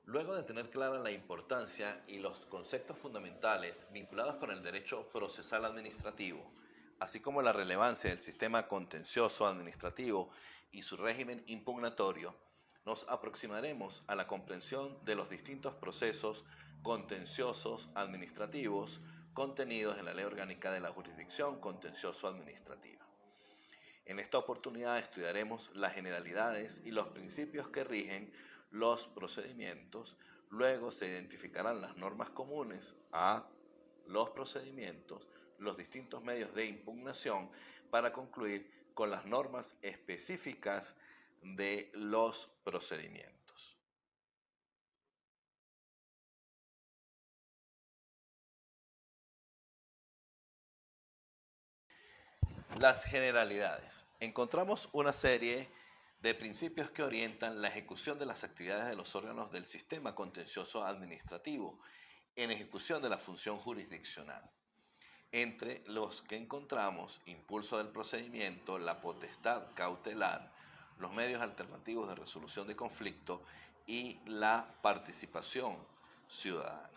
Luego de tener clara la importancia y los conceptos fundamentales vinculados con el derecho procesal administrativo, así como la relevancia del sistema contencioso administrativo y su régimen impugnatorio, nos aproximaremos a la comprensión de los distintos procesos contenciosos administrativos contenidos en la Ley Orgánica de la Jurisdicción Contencioso Administrativa. En esta oportunidad estudiaremos las generalidades y los principios que rigen los procedimientos. Luego se identificarán las normas comunes a los procedimientos, los distintos medios de impugnación, para concluir con las normas específicas de los procedimientos. Las generalidades. Encontramos una serie de principios que orientan la ejecución de las actividades de los órganos del sistema contencioso administrativo en ejecución de la función jurisdiccional. Entre los que encontramos impulso del procedimiento, la potestad cautelar, los medios alternativos de resolución de conflicto y la participación ciudadana.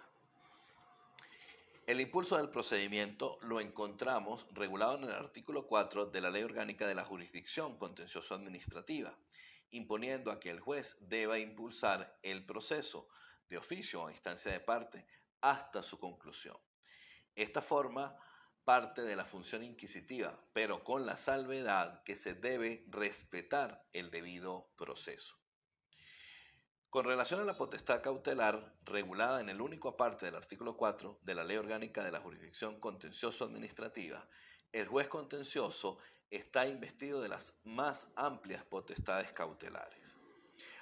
El impulso del procedimiento lo encontramos regulado en el artículo 4 de la Ley Orgánica de la Jurisdicción Contencioso Administrativa, imponiendo a que el juez deba impulsar el proceso de oficio o instancia de parte hasta su conclusión. Esta forma parte de la función inquisitiva, pero con la salvedad que se debe respetar el debido proceso. Con relación a la potestad cautelar, regulada en el único aparte del artículo 4 de la Ley Orgánica de la Jurisdicción Contencioso Administrativa, el juez contencioso está investido de las más amplias potestades cautelares.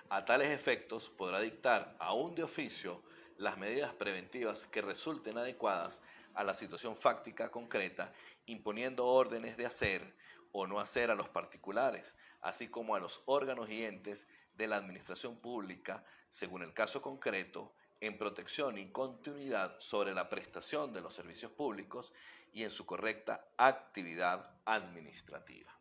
A tales efectos podrá dictar, aún de oficio, las medidas preventivas que resulten adecuadas a la situación fáctica concreta, imponiendo órdenes de hacer o no hacer a los particulares, así como a los órganos y entes de la administración pública, según el caso concreto, en protección y continuidad sobre la prestación de los servicios públicos y en su correcta actividad administrativa.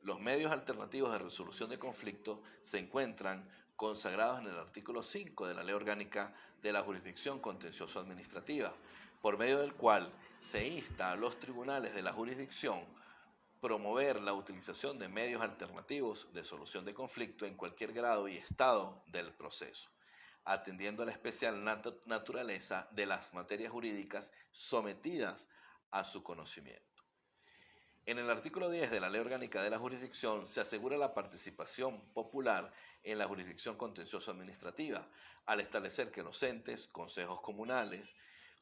Los medios alternativos de resolución de conflicto se encuentran consagrados en el artículo 5 de la Ley Orgánica de la Jurisdicción Contencioso Administrativa, por medio del cual se insta a los tribunales de la jurisdicción promover la utilización de medios alternativos de solución de conflicto en cualquier grado y estado del proceso, atendiendo a la especial naturaleza de las materias jurídicas sometidas a su conocimiento. En el artículo 10 de la Ley Orgánica de la Jurisdicción se asegura la participación popular en la jurisdicción contencioso administrativa, al establecer que los entes, consejos comunales,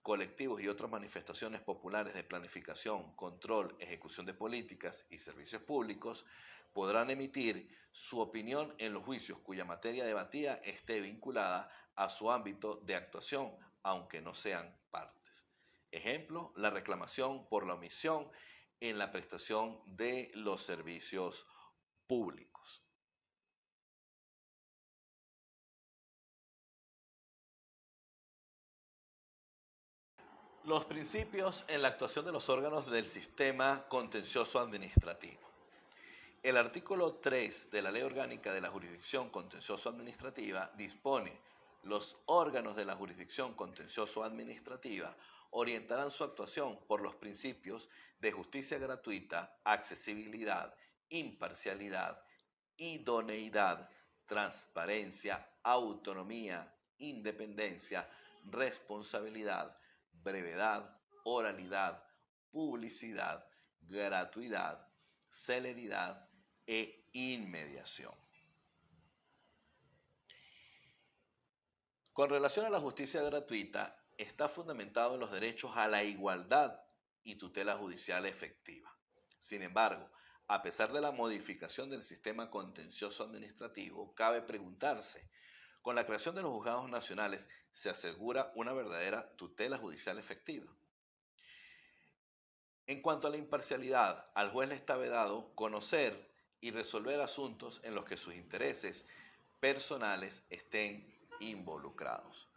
colectivos y otras manifestaciones populares de planificación, control, ejecución de políticas y servicios públicos podrán emitir su opinión en los juicios cuya materia debatida esté vinculada a su ámbito de actuación, aunque no sean partes. Ejemplo, la reclamación por la omisión en la prestación de los servicios públicos. Los principios en la actuación de los órganos del sistema contencioso administrativo. El artículo 3 de la Ley Orgánica de la Jurisdicción Contencioso Administrativa dispone: los órganos de la jurisdicción contencioso administrativa orientarán su actuación por los principios de justicia gratuita, accesibilidad, imparcialidad, idoneidad, transparencia, autonomía, independencia, responsabilidad, brevedad, oralidad, publicidad, gratuidad, celeridad e inmediación. Con relación a la justicia gratuita, está fundamentado en los derechos a la igualdad y tutela judicial efectiva. Sin embargo, a pesar de la modificación del sistema contencioso administrativo, cabe preguntarse: ¿con la creación de los juzgados nacionales se asegura una verdadera tutela judicial efectiva? En cuanto a la imparcialidad, al juez le está vedado conocer y resolver asuntos en los que sus intereses personales estén involucrados.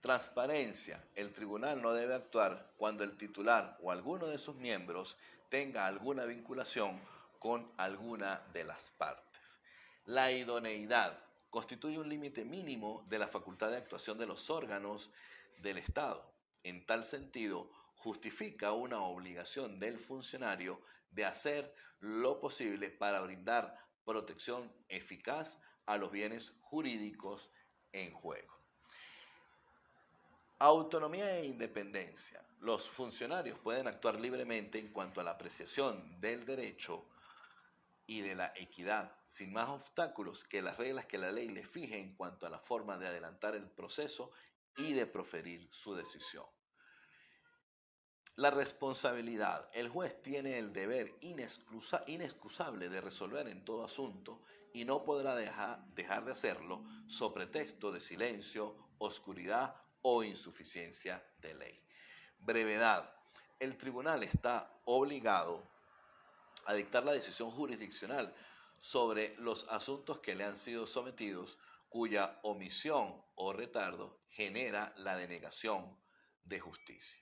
Transparencia. El tribunal no debe actuar cuando el titular o alguno de sus miembros tenga alguna vinculación con alguna de las partes. La idoneidad. constituye un límite mínimo de la facultad de actuación de los órganos del Estado. En tal sentido, justifica una obligación del funcionario de hacer lo posible para brindar protección eficaz a los bienes jurídicos en juego. Autonomía e independencia. Los funcionarios pueden actuar libremente en cuanto a la apreciación del derecho y de la equidad, sin más obstáculos que las reglas que la ley les fije en cuanto a la forma de adelantar el proceso y de proferir su decisión. La responsabilidad. El juez tiene el deber inexcusable de resolver en todo asunto y no podrá dejar de hacerlo so pretexto de silencio, oscuridad o insuficiencia de ley. Brevedad. El tribunal está obligado a dictar la decisión jurisdiccional sobre los asuntos que le han sido sometidos, cuya omisión o retardo genera la denegación de justicia.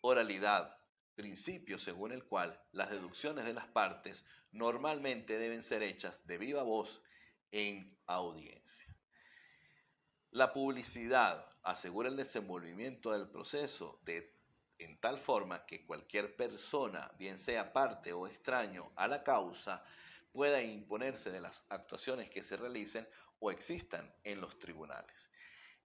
Oralidad, principio según el cual las deducciones de las partes normalmente deben ser hechas de viva voz en audiencia. La publicidad asegura el desenvolvimiento del proceso en tal forma que cualquier persona, bien sea parte o extraño a la causa, pueda imponerse de las actuaciones que se realicen o existan en los tribunales.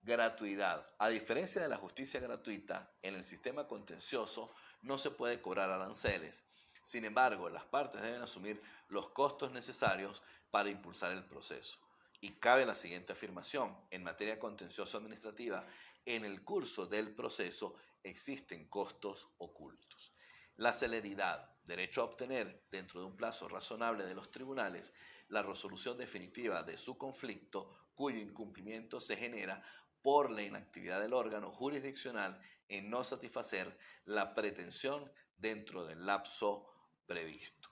Gratuidad. A diferencia de la justicia gratuita, en el sistema contencioso no se puede cobrar aranceles. Sin embargo, las partes deben asumir los costos necesarios para impulsar el proceso. Y cabe la siguiente afirmación. En materia contencioso administrativa, en el curso del proceso existen costos ocultos. La celeridad. Derecho a obtener, dentro de un plazo razonable de los tribunales, la resolución definitiva de su conflicto, cuyo incumplimiento se genera por la inactividad del órgano jurisdiccional en no satisfacer la pretensión dentro del lapso previsto.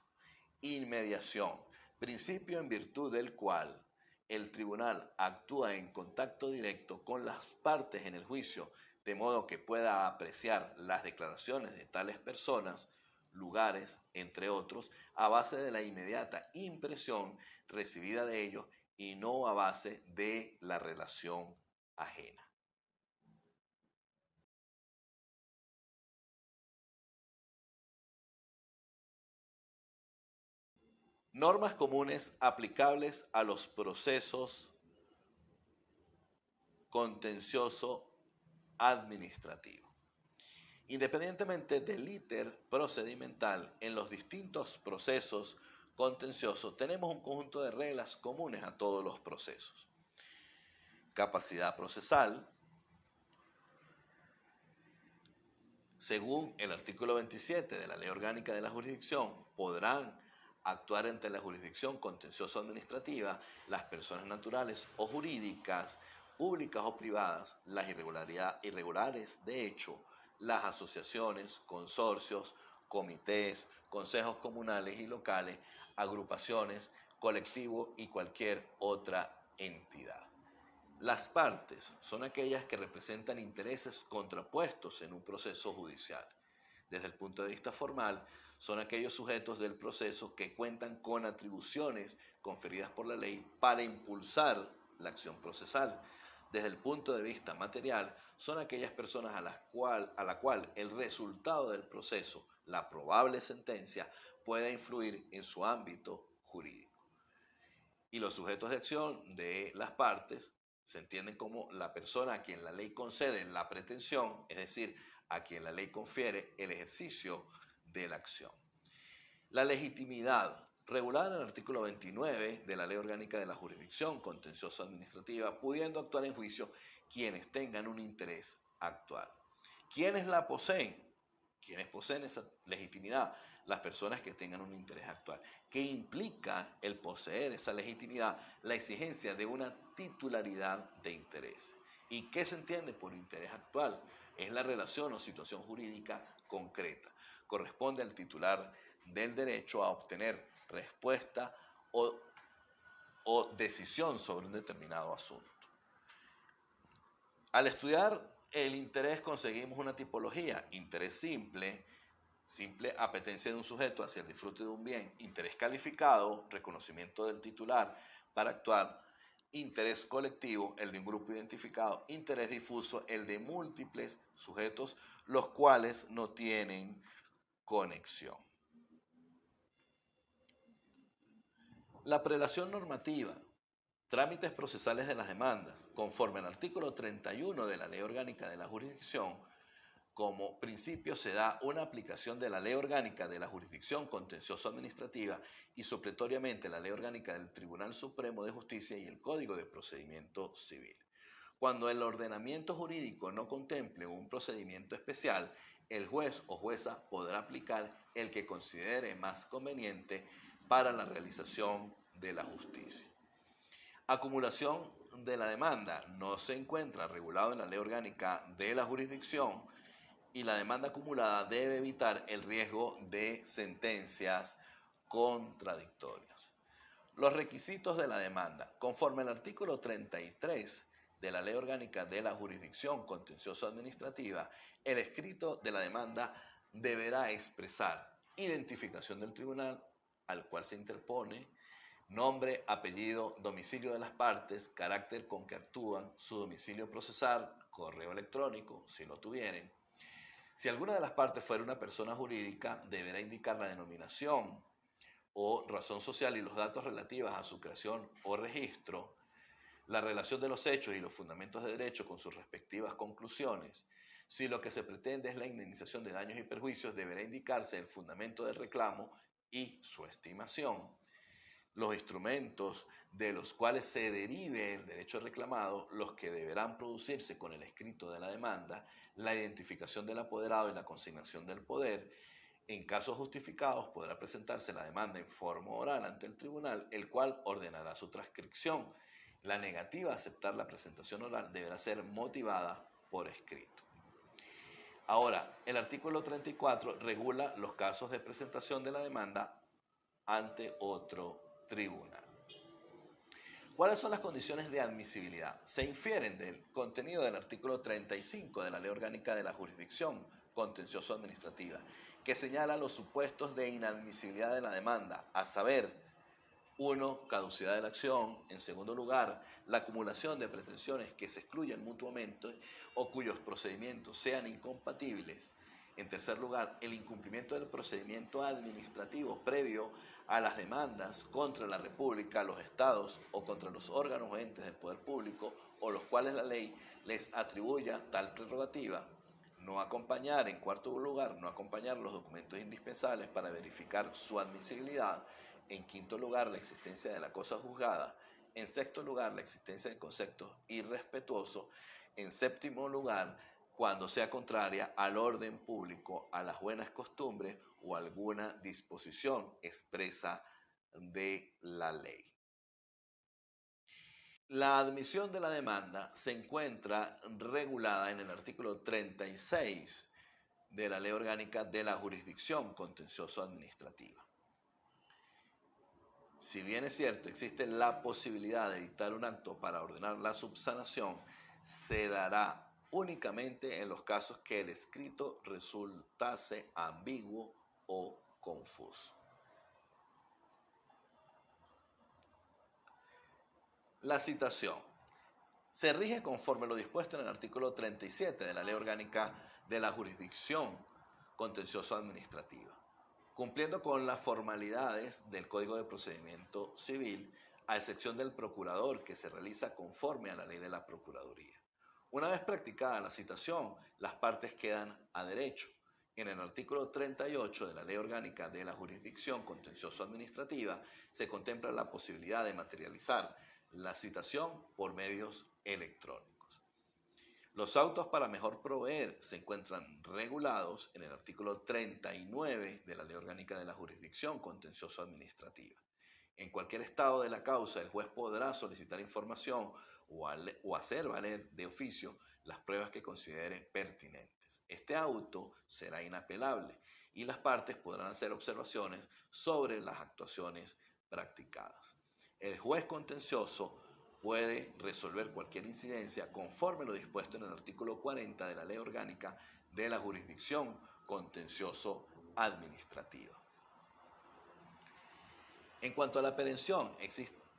Inmediación, principio en virtud del cual el tribunal actúa en contacto directo con las partes en el juicio, de modo que pueda apreciar las declaraciones de tales personas, lugares, entre otros, a base de la inmediata impresión recibida de ellos y no a base de la relación ajena. Normas comunes aplicables a los procesos contencioso administrativo. Independientemente del íter procedimental, en los distintos procesos contenciosos tenemos un conjunto de reglas comunes a todos los procesos. Capacidad procesal. Según el artículo 27 de la Ley Orgánica de la Jurisdicción, podrán actuar ante la jurisdicción contencioso-administrativa las personas naturales o jurídicas, públicas o privadas, las irregulares de hecho, las asociaciones, consorcios, comités, consejos comunales y locales, agrupaciones, colectivos y cualquier otra entidad. Las partes son aquellas que representan intereses contrapuestos en un proceso judicial. Desde el punto de vista formal, son aquellos sujetos del proceso que cuentan con atribuciones conferidas por la ley para impulsar la acción procesal. Desde el punto de vista material, son aquellas personas a la cual el resultado del proceso, la probable sentencia, pueda influir en su ámbito jurídico. Y los sujetos de acción de las partes se entienden como la persona a quien la ley concede la pretensión, es decir, a quien la ley confiere el ejercicio de la acción. La legitimidad, regulada en el artículo 29 de la Ley Orgánica de la Jurisdicción Contencioso Administrativa, pudiendo actuar en juicio quienes tengan un interés actual. ¿Quiénes la poseen? ¿Quiénes poseen esa legitimidad? Las personas que tengan un interés actual. ¿Qué implica el poseer esa legitimidad? La exigencia de una titularidad de interés. ¿Y qué se entiende por interés actual? Es la relación o situación jurídica concreta. Corresponde al titular del derecho a obtener respuesta o decisión sobre un determinado asunto. Al estudiar el interés conseguimos una tipología: interés simple, simple apetencia de un sujeto hacia el disfrute de un bien; interés calificado, reconocimiento del titular para actuar; interés colectivo, el de un grupo identificado, interés difuso, el de múltiples sujetos, los cuales no tienen conexión. La prelación normativa, trámites procesales de las demandas, conforme al artículo 31 de la Ley Orgánica de la Jurisdicción, como principio se da una aplicación de la Ley Orgánica de la Jurisdicción Contencioso Administrativa y supletoriamente la Ley Orgánica del Tribunal Supremo de Justicia y el Código de Procedimiento Civil. Cuando el ordenamiento jurídico no contemple un procedimiento especial, el juez o jueza podrá aplicar el que considere más conveniente para la realización de la justicia. Acumulación de la demanda no se encuentra regulado en la Ley Orgánica de la Jurisdicción y la demanda acumulada debe evitar el riesgo de sentencias contradictorias. Los requisitos de la demanda. Conforme al artículo 33 de la Ley Orgánica de la Jurisdicción Contencioso Administrativa, el escrito de la demanda deberá expresar identificación del tribunal al cual se interpone, nombre, apellido, domicilio de las partes, carácter con que actúan, su domicilio procesal, correo electrónico, si lo tuvieren. Si alguna de las partes fuera una persona jurídica, deberá indicar la denominación o razón social y los datos relativos a su creación o registro, la relación de los hechos y los fundamentos de derecho con sus respectivas conclusiones. Si lo que se pretende es la indemnización de daños y perjuicios, deberá indicarse el fundamento del reclamo y su estimación. Los instrumentos de los cuales se derive el derecho reclamado, los que deberán producirse con el escrito de la demanda, la identificación del apoderado y la consignación del poder. En casos justificados podrá presentarse la demanda en forma oral ante el tribunal, el cual ordenará su transcripción. La negativa a aceptar la presentación oral deberá ser motivada por escrito. Ahora, el artículo 34 regula los casos de presentación de la demanda ante otro tribunal. ¿Cuáles son las condiciones de admisibilidad? Se infieren del contenido del artículo 35 de la Ley Orgánica de la Jurisdicción Contencioso Administrativa, que señala los supuestos de inadmisibilidad de la demanda, a saber, 1. Caducidad de la acción. En segundo lugar, la acumulación de pretensiones que se excluyen mutuamente o cuyos procedimientos sean incompatibles. En tercer lugar, el incumplimiento del procedimiento administrativo previo a las demandas contra la República, los estados o contra los órganos o entes del poder público o los cuales la ley les atribuya tal prerrogativa. No acompañar, en cuarto lugar, no acompañar los documentos indispensables para verificar su admisibilidad. En quinto lugar, la existencia de la cosa juzgada. En sexto lugar, la existencia de conceptos irrespetuosos. En séptimo lugar, cuando sea contraria al orden público, a las buenas costumbres o alguna disposición expresa de la ley. La admisión de la demanda se encuentra regulada en el artículo 36 de la Ley Orgánica de la Jurisdicción Contencioso Administrativa. Si bien es cierto, existe la posibilidad de dictar un acto para ordenar la subsanación, se dará únicamente en los casos que el escrito resultase ambiguo o confuso. La citación se rige conforme lo dispuesto en el artículo 37 de la Ley Orgánica de la Jurisdicción Contencioso Administrativa, cumpliendo con las formalidades del Código de Procedimiento Civil, a excepción del procurador, que se realiza conforme a la ley de la Procuraduría. Una vez practicada la citación, las partes quedan a derecho. En el artículo 38 de la Ley Orgánica de la Jurisdicción Contencioso Administrativa se contempla la posibilidad de materializar la citación por medios electrónicos. Los autos para mejor proveer se encuentran regulados en el artículo 39 de la Ley Orgánica de la Jurisdicción Contencioso Administrativa. En cualquier estado de la causa, el juez podrá solicitar información o hacer valer de oficio las pruebas que considere pertinentes. Este auto será inapelable y las partes podrán hacer observaciones sobre las actuaciones practicadas. El juez contencioso puede resolver cualquier incidencia conforme lo dispuesto en el artículo 40 de la Ley Orgánica de la Jurisdicción Contencioso Administrativa. En cuanto a la aprehensión,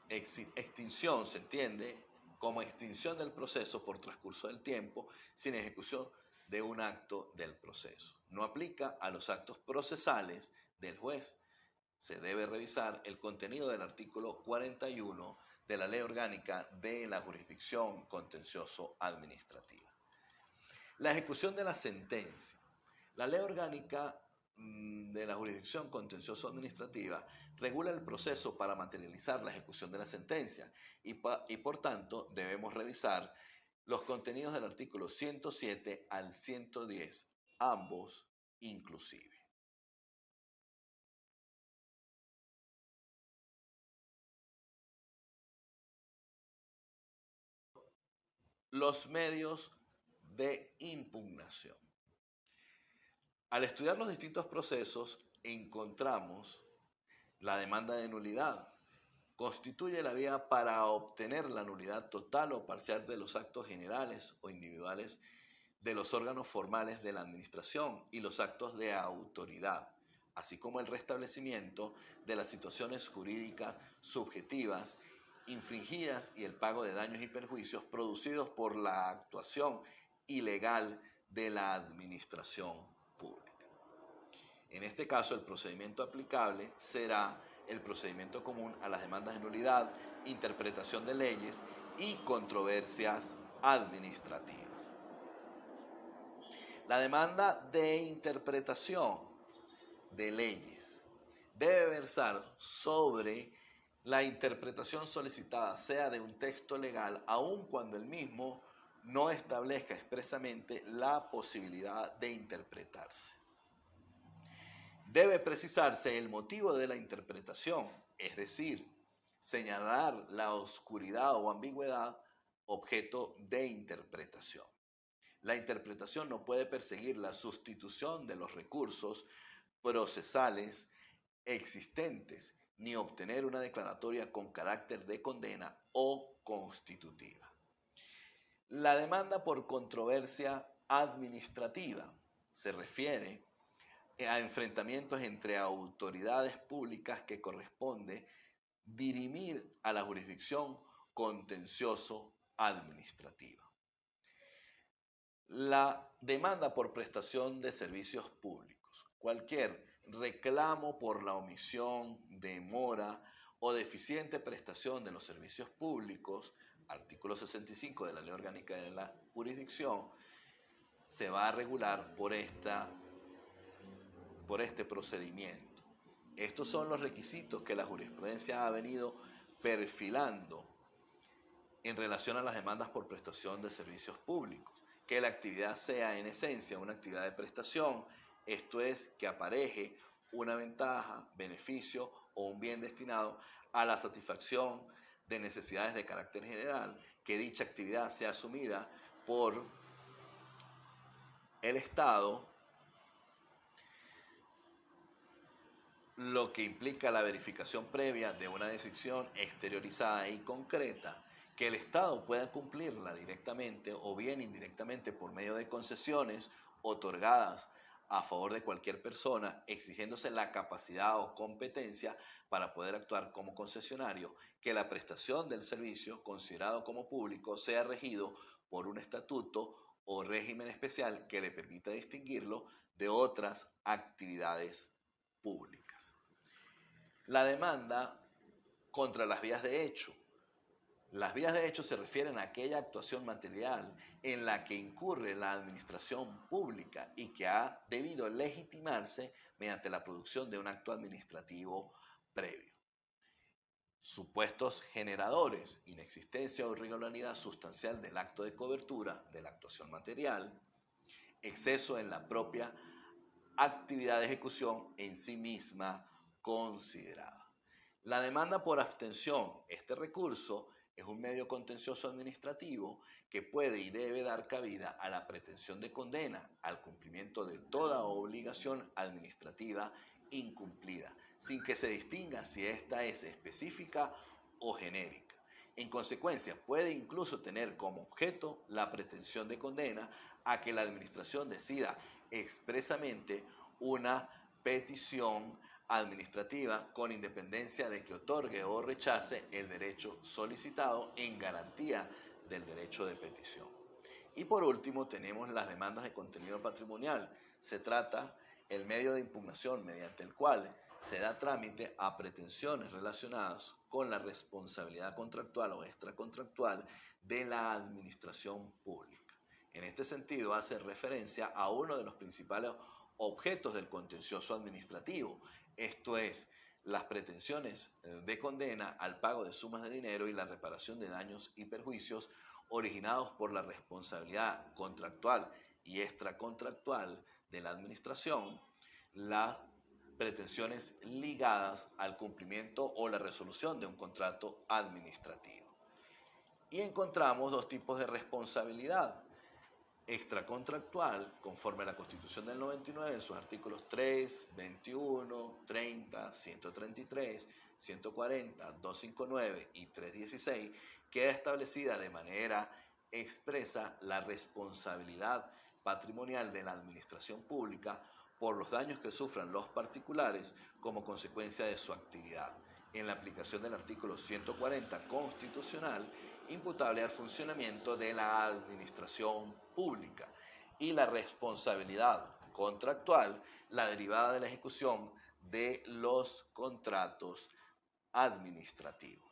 Extinción se entiende como extinción del proceso por transcurso del tiempo sin ejecución de un acto del proceso. No aplica a los actos procesales del juez. Se debe revisar el contenido del artículo 41 de la Ley Orgánica de la Jurisdicción Contencioso Administrativa. La ejecución de la sentencia. La Ley Orgánica de la Jurisdicción Contencioso Administrativa regula el proceso para materializar la ejecución de la sentencia y por tanto debemos revisar los contenidos del artículo 107 al 110, ambos inclusive. Los medios de impugnación. Al estudiar los distintos procesos, encontramos la demanda de nulidad. Constituye la vía para obtener la nulidad total o parcial de los actos generales o individuales de los órganos formales de la administración y los actos de autoridad, así como el restablecimiento de las situaciones jurídicas subjetivas infringidas y el pago de daños y perjuicios producidos por la actuación ilegal de la administración pública. En este caso, el procedimiento aplicable será el procedimiento común a las demandas de nulidad, interpretación de leyes y controversias administrativas. La demanda de interpretación de leyes debe versar sobre la interpretación solicitada, sea de un texto legal, aun cuando el mismo no establezca expresamente la posibilidad de interpretarse. Debe precisarse el motivo de la interpretación, es decir, señalar la oscuridad o ambigüedad objeto de interpretación. La interpretación no puede perseguir la sustitución de los recursos procesales existentes ni obtener una declaratoria con carácter de condena o constitutiva. La demanda por controversia administrativa se refiere a enfrentamientos entre autoridades públicas que corresponde dirimir a la jurisdicción contencioso administrativa. La demanda por prestación de servicios públicos. Cualquier reclamo por la omisión, demora o deficiente prestación de los servicios públicos, artículo 65 de la Ley Orgánica de la Jurisdicción, se va a regular por este procedimiento. Estos son los requisitos que la jurisprudencia ha venido perfilando en relación a las demandas por prestación de servicios públicos. Que la actividad sea en esencia una actividad de prestación, esto es, que apareje una ventaja, beneficio o un bien destinado a la satisfacción de necesidades de carácter general, que dicha actividad sea asumida por el Estado, lo que implica la verificación previa de una decisión exteriorizada y concreta, que el Estado pueda cumplirla directamente o bien indirectamente por medio de concesiones otorgadas a favor de cualquier persona, exigiéndose la capacidad o competencia para poder actuar como concesionario, que la prestación del servicio considerado como público sea regido por un estatuto o régimen especial que le permita distinguirlo de otras actividades públicas. La demanda contra las vías de hecho. Las vías de hecho se refieren a aquella actuación material en la que incurre la administración pública y que ha debido legitimarse mediante la producción de un acto administrativo previo. Supuestos generadores: inexistencia o irregularidad sustancial del acto de cobertura de la actuación material, exceso en la propia actividad de ejecución en sí misma considerada. La demanda por abstención. Este recurso es un medio contencioso administrativo que puede y debe dar cabida a la pretensión de condena al cumplimiento de toda obligación administrativa incumplida, sin que se distinga si ésta es específica o genérica. En consecuencia, puede incluso tener como objeto la pretensión de condena a que la administración decida expresamente una petición administrativa con independencia de que otorgue o rechace el derecho solicitado en garantía del derecho de petición. Y por último tenemos las demandas de contenido patrimonial. Se trata el medio de impugnación mediante el cual se da trámite a pretensiones relacionadas con la responsabilidad contractual o extracontractual de la administración pública. En este sentido hace referencia a uno de los principales objetos del contencioso administrativo, esto es, las pretensiones de condena al pago de sumas de dinero y la reparación de daños y perjuicios originados por la responsabilidad contractual y extracontractual de la administración, las pretensiones ligadas al cumplimiento o la resolución de un contrato administrativo. Y encontramos dos tipos de responsabilidad: extracontractual, conforme a la Constitución del 99 en sus artículos 3, 21, 30, 133, 140, 259 y 316, queda establecida de manera expresa la responsabilidad patrimonial de la administración pública por los daños que sufran los particulares como consecuencia de su actividad, en la aplicación del artículo 140 constitucional, imputable al funcionamiento de la administración pública, y la responsabilidad contractual, la derivada de la ejecución de los contratos administrativos.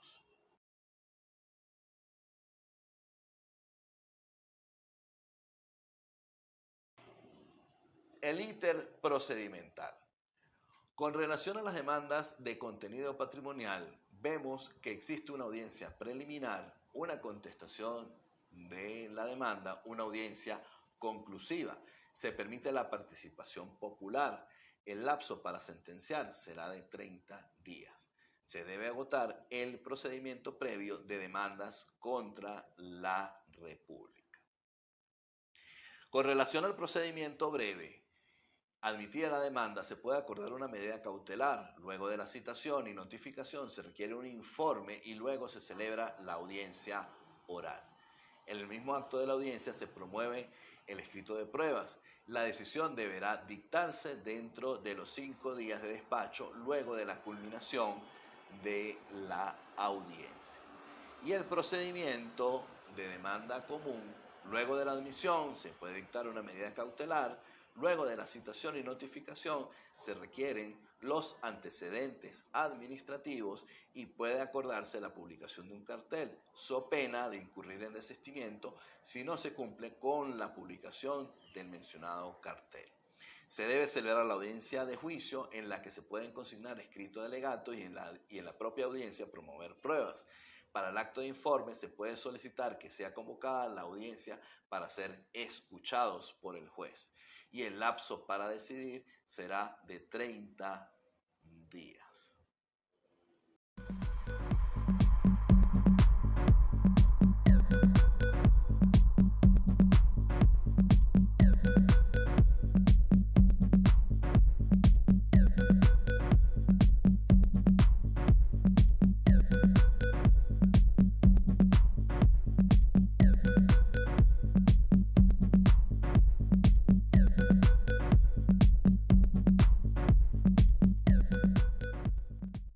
El íter procedimental. Con relación a las demandas de contenido patrimonial, vemos que existe una audiencia preliminar, una contestación de la demanda, una audiencia conclusiva. Se permite la participación popular. El lapso para sentenciar será de 30 días. Se debe agotar el procedimiento previo de demandas contra la República. Con relación al procedimiento breve, admitida la demanda, se puede acordar una medida cautelar. Luego de la citación y notificación se requiere un informe y luego se celebra la audiencia oral. En el mismo acto de la audiencia se promueve el escrito de pruebas. La decisión deberá dictarse dentro de los 5 días de despacho luego de la culminación de la audiencia. Y el procedimiento de demanda común: luego de la admisión se puede dictar una medida cautelar. Luego de la citación y notificación se requieren los antecedentes administrativos y puede acordarse la publicación de un cartel, so pena de incurrir en desistimiento si no se cumple con la publicación del mencionado cartel. Se debe celebrar la audiencia de juicio, en la que se pueden consignar escritos de alegatos y en la propia audiencia promover pruebas. Para el acto de informe se puede solicitar que sea convocada la audiencia para ser escuchados por el juez, y el lapso para decidir será de 30 días.